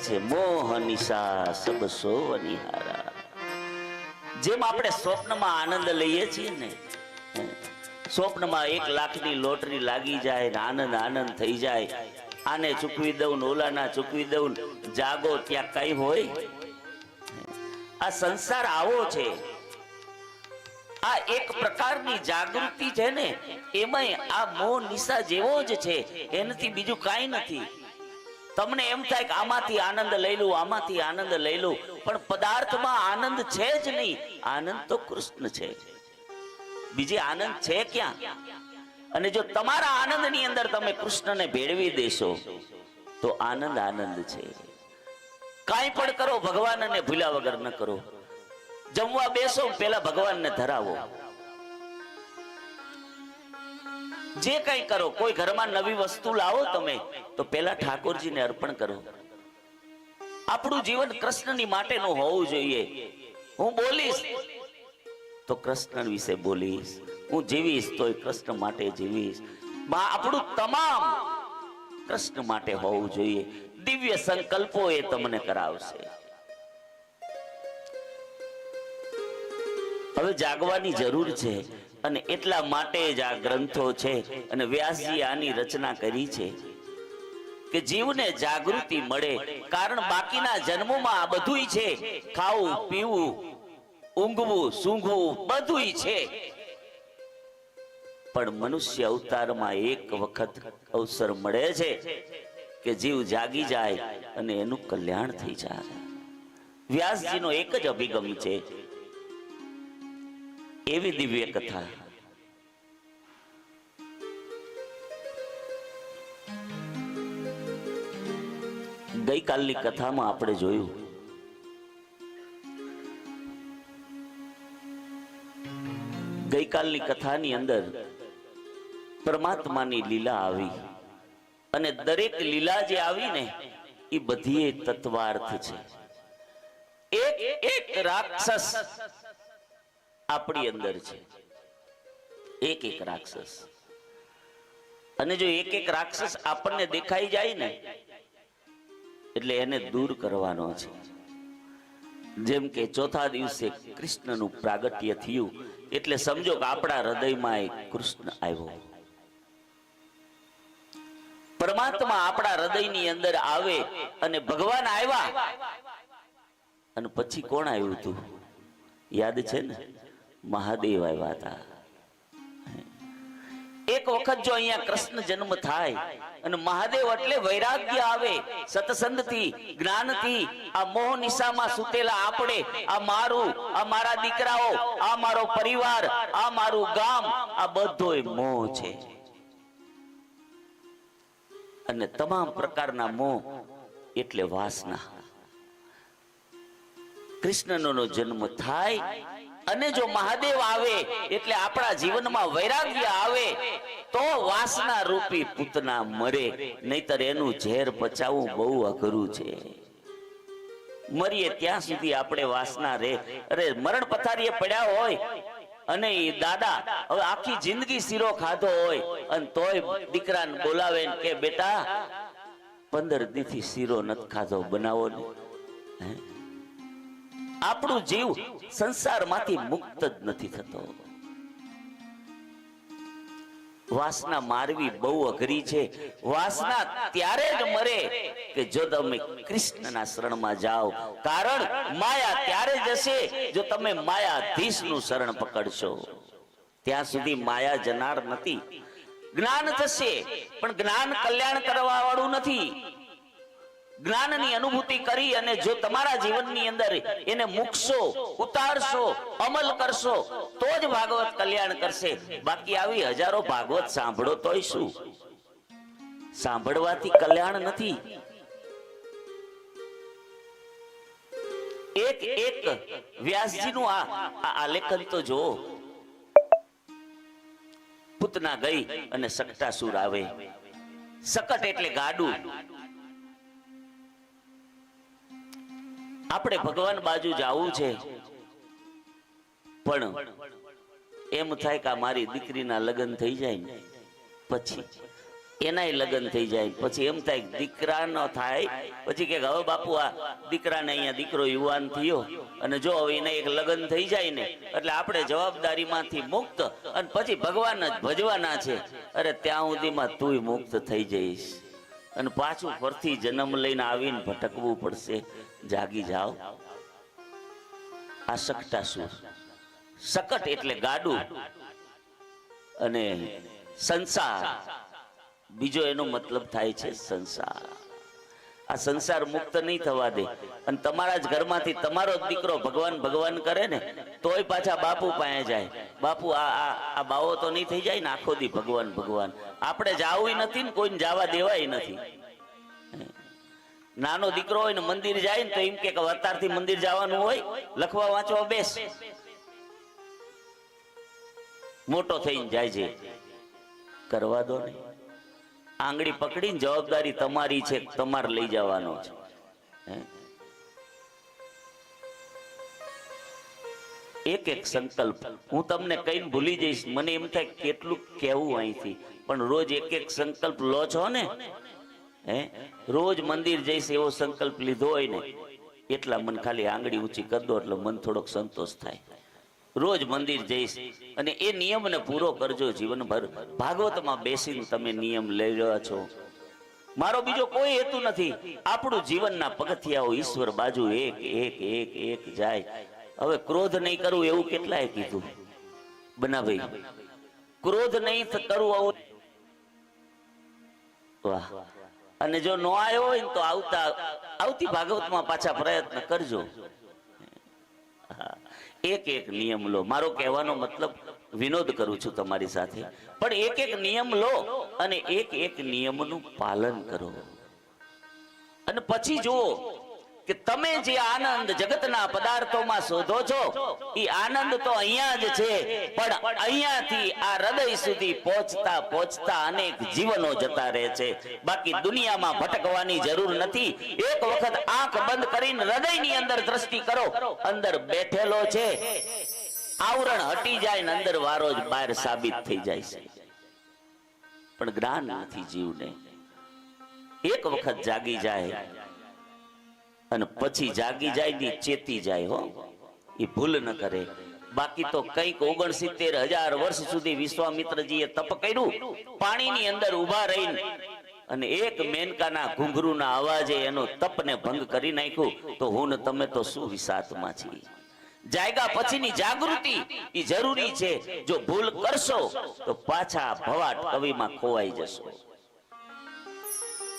છે મોહ નિશા સબ સોવનિહારા. જેમ આપણે સ્વપ્નમાં આનંદ લઈએ છીએ ને, સ્વપ્નમાં 1 લાખની લોટરી લાગી જાય ને આનંદ આનંદ થઈ જાય, આને ચૂકવી દઉં ને ઓલાના ચૂકવી દઉં, જાગો ત્યાં કઈ હોય. આ સંસાર આવો છે. આ એક પ્રકારની જાગૃતિ છે ને, એમાંય આ મોહ નિશા જેવો જ છે, એનાથી બીજું કાંઈ નથી. તમને એમ થાય કે આમાંથી આનંદ લઈ લઉં, આમાંથી આનંદ લઈ લઉં, પણ પદાર્થમાં આનંદ છે જ નહીં. આનંદ તો કૃષ્ણ છે, બીજી આનંદ છે ક્યાં? અને જો તમારા આનંદની અંદર તમે કૃષ્ણને ભેળવી દેશો તો આનંદ આનંદ છે. કાંઈ પણ કરો ભગવાનને ભૂલ્યા વગર ન કરો. જમવા બેસો પેલા ભગવાનને ધરાવો. જે કઈ કરો, કોઈ ઘરમાં નવી વસ્તુ લાવો તમે તો પેલા ઠાકોરજીને અર્પણ કરો. આપણું જીવન કૃષ્ણની માટેનું હોવું જોઈએ. હું બોલીશ તો કૃષ્ણ વિશે બોલીશ, હું જીવીશ તો કૃષ્ણ માટે જીવીશ. આપણું તમામ કૃષ્ણ માટે હોવું જોઈએ. દિવ્ય સંકલ્પો એ તમને કરાવશે. હવે જાગવાની જરૂર છે અને એટલા માટે જ આ ગ્રંથો છે અને વ્યાસજી આની રચના કરી છે કે જીવને જાગૃતિ મળે. કારણ બાકીના જન્મોમાં આ બધુંય છે, ખાવું પીવું ઊંઘવું સૂંઘવું બધુંય છે, પણ મનુષ્ય અવતારમાં એક વખત અવસર મળે છે કે જીવ જાગી જાય અને એનું કલ્યાણ થઈ જાય. વ્યાસજીનો એક જ અભિગમ છે, એવી દિવ્ય કથા. ગઈકાલની કથામાં આપણે જોયું ગઈકાલની કથાની અંદર પરમાત્માની લીલા આવી અને દરેક લીલા જે આવી ને એ બધી તત્વાર્થ છે. એક એક રાક્ષસ આપણી અંદર છે, એક એક રાક્ષસ. અને જો એક એક રાક્ષસ આપણને દેખાઈ જાય ને એટલે એને દૂર કરવાનો છે. જેમ કે ચોથા દિવસે કૃષ્ણનું પ્રાગટ્ય થયું એટલે સમજો કે આપણા હૃદયમાં એક કૃષ્ણ આવ્યો. પરમાત્મા આપણા હૃદયની અંદર આવે અને ભગવાન આવ્યા. અને પછી કોણ આવ્યું હતું યાદ છે ને? મહાદેવ આવ્યા હતા. એક વખત જો અહીંયા કૃષ્ણ જન્મ થાય અને મહાદેવ એટલે વૈરાગ્ય આવે, સત્સંગથી જ્ઞાનથી આ મોહ નિશામાં સૂતેલા આપણે, આ મારું, આ મારા દીકરાઓ, આ મારો પરિવાર, આ મારું ગામ, આ બધોય મોહ છે. અને તમામ પ્રકારના મોહ એટલે વાસના. કૃષ્ણનો જન્મ થાય અને જો મહાદેવ આવે એટલે આપણા જીવનમાં વૈરાગ્ય આવે તો વાસના રૂપી પૂતના મરે, નહીતર એનું ઝેર પચાવવું બહુ અઘરું છે. મરીએ ત્યાં સુધી આપણે વાસના રે. અરે મરણ પથારીએ પડ્યા હોય અને એ દાદા હવે આખી જિંદગી શીરો ખાધો હોય અને તોય દીકરાને બોલાવે કે બેટા 15 દીથી શીરો નથી ખાધો, બનાવો ને. આપણું જીવ સંસારમાંથી મુક્ત જ નથી થતો. વાસના મારવી બહુ અઘરી છે. વાસના ત્યારે જ મરે કે જો તમે કૃષ્ણના શરણમાં જાઓ. કારણ માયા ત્યારે જ હશે જો તમે માયાધીશનું શરણ પકડશો. ત્યાં સુધી માયા જનાર નથી. જ્ઞાન થશે પણ જ્ઞાન કલ્યાણ કરવા વાળું નથી. જ્ઞાનની અનુભૂતિ કરી અને જો તમારા જીવનની અંદર એને મૂકશો, ઉતારશો, અમલ કરશો તો જ ભાગવત કલ્યાણ કરશે. બાકી આવી હજારો ભાગવત સાંભળો તોય શું? સાંભળવાથી કલ્યાણ નથી. એક એક વ્યાસજીનું આ આલેખન તો જો. પૂતના ગઈ અને સકટાસુર આવે. સકટ એટલે ગાડું. આપણે ભગવાન બાજુ જવું છે પણ એમ થાય કે મારી દીકરીના લગ્ન થઈ જાય ને પછી એનાય લગ્ન થઈ જાય. પછી એમ થાય દીકરા ન થાય, પછી કે હવે બાપુ આ દીકરાને અહીંયા દીકરો યુવાન થયો અને જો હવે એને એક લગ્ન થઈ જાય ને એટલે આપણે જવાબદારીમાંથી મુક્ત અને પછી ભગવાન જ ભજવાના છે. અરે ત્યાં સુધીમાં તુંય મુક્ત થઈ જઈશ અને પાછું ફરથી જન્મ લઈને આવીને ભટકવું પડશે. જાગી જાઓ. આ સકટાસુર, સકટ એટલે ગાડું અને સંસાર બીજો એનો મતલબ થાય છે સંસાર. આ સંસાર મુક્ત નહીં થવા દે અને તમારા જ ઘરમાંથી તમારો જ દીકરો ભગવાન ભગવાન કરે ને તોય પાછા બાપુ પાસે જાય. બાપુ આ બાવો તો નહીં થઈ જાય ને આખો દી ભગવાન ભગવાન. આપણે જાવું નથી ને કોઈને જવા દેવાય નથી. નાનો દીકરો હોય ને મંદિર જાય ને તો એમ કે અત્યારથી મંદિર જવાનું હોય, લખવા વાંચવા બેસ. મોટો થઈને જાય છે, કરવા દો ને. આંગળી પકડીને જવાબદારી તમારી છે, તમારે લઈ જવાનો છે. એક એક સંકલ્પ હું તમને કઈને ભૂલી જઈશ. મને એમ થાય કેટલું કહેવું અહીંથી, પણ રોજ એક એક સંકલ્પ લો છો ને, રોજ મંદિર જઈશ એવો સંકલ્પ લીધો હોય ને એટલા મન ખાલી આંગળી ઊંચી કરી દો એટલે મન થોડોક સંતોષ થાય. રોજ મંદિર જઈશ અને એ નિયમને પૂરો કરજો જીવનભર. ભાગવતમાં બેસીને તમે નિયમ લઈ રહ્યા છો. મારો બીજો કોઈ હેતુ નથી. આપણું જીવનના પગથિયાઓ ઈશ્વર બાજુ એક એક એક એક જાય. હવે ક્રોધ નહીં કરવું એવું કેટલાય કીધું બનાભાઈ. ક્રોધ નહીં કરવું. વાહ. અને જો નો આવ્યો હોય ને તો આવતી ભાગવતમાં પાછા પ્રયત્ન કરજો. એક એક નિયમ લો. મારો કહેવાનો મતલબ વિનોદ કરું છું તમારી સાથે, પણ એક એક નિયમ લો અને એક એક નિયમનું પાલન કરો. અને પછી જુઓ કે તમે જે આનંદ જગતના પદાર્થોમાં શોધો છો એ આનંદ તો અહીંયા જ છે, પણ અહીંયાથી આ હૃદય સુધી પહોંચતા પહોંચતા અનેક જીવનો જતા રહે છે. બાકી દુનિયામાં ભટકવાની જરૂર નથી. એક વખત આંખ બંધ કરીને હૃદયની અંદર દ્રષ્ટિ કરો, અંદર બેઠેલો છે. આવરણ હટી જાય ને અંદર વારો જ બહાર સાબિત થઈ જાય છે. પણ જ્ઞાન નથી જીવને. એક વખત જાગી જાય અને પછી જાગી જાય ને ચેતી જાય. હો, એ ભૂલ ન કરે. બાકી તો કઈક 69,000 વર્ષ સુધી વિશ્વામિત્રજીએ તપ કર્યું, પાણીની અંદર ઉભા રહીને અને એક મેનકાના ઘૂંઘરૂના અવાજે એનો તપને ભંગ કરી નાખ્યું. તો હું ને તમે તો શું વિસાતમાં છીએ. જાયગા પછીની જાગૃતિ એ જરૂરી છે. જો ભૂલ કરશો તો પાછા ભવાટ કવિમાં ખોવાઈ જશો.